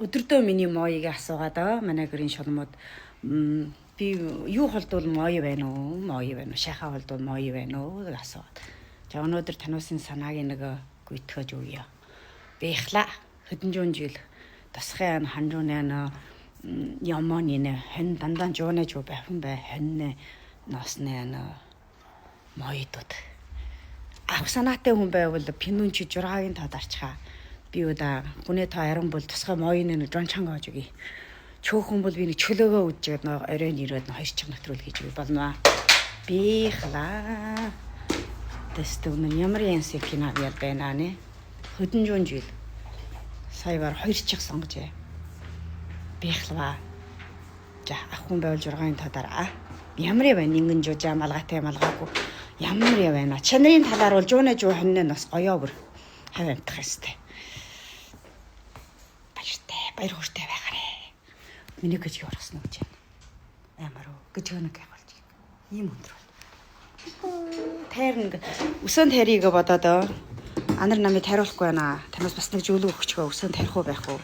Өдөртөө миний моёыг асуугаад манай гэрийн шулмууд би юу холдвол моё байна уу? Моё байна уу? Шахаа холдвол моё байна уу? Гэж асууад. За өнөөдөр тануусын санааг нэг гүйтгэж өгье. Би ихла хэдэн зуун жил тасхын ханжуунаа яманы хэн дандаа жуунаж байхын бай хэн ноосны моёдод. Ах санаатай хүн байвал пинун чи 6-гийн тод арчхаа. Би удаа гүнээ та аран бол тусгай моёны жон чангааж өгье. Чөөхөн бол би нэг чөлөөгөө үдчихэд оройн ирээд 2 чиг нэвтрүүл хийж болно. Би хлаа. Тэстүүн ямар янс кино ял байна нэ. Хөдөн зуун жил. Саягаар 2 чиг сонгожээ. Би хлаа. За ах хүн байвал 6-гийн тодороо. Ямар байна ингэн жужаа малгайтай малгаагүй. Ямар байна. Чанарын талаар бол жуунаа жуу хоньно нас гоёо бүр. Хавьтах хэвчтэй. Баяр хөөртэй байгаарэ. Миний гэж яргасан уу гэж байна. Амар уу гэж өнөг болж байна. Ийм өндөр бол. Тайрн өсөн тарийг бодоод анар намыг тариулахгүй байна. Танаас бас нэг зүйлүү өгчгөө өсөн тарих уу байх уу?